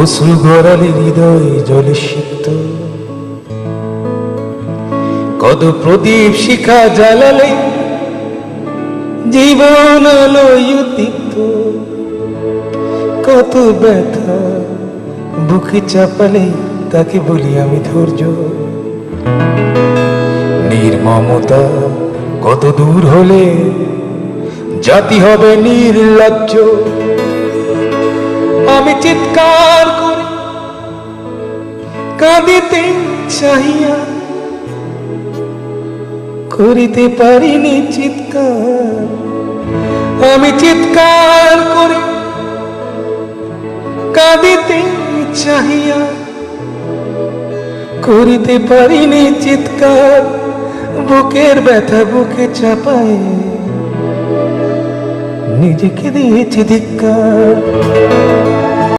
অশ্রু গড়ালে হৃদয় জলে সিক্ত, কত প্রদীপ শিখা জ্বালালে জীবন আলোয় উদ্দীপ্ত, কত ব্যথা বুকে চাপালে তাকে বলি আমি ধৈর্য। নির্মমতা কত দূর হলে জাতি হবে নির্লজ্জ। আমি চিৎকার করে কাঁদিতে চাহিয়া করিতে পারিনি চিৎকার। আমি চিৎকার করে কাঁদিতে চাহিয়া করিতে পারিনি চিৎকার। বুকের ব্যথা বুকে চাপায় নিজেকে দিয়েছি ধিক্কার।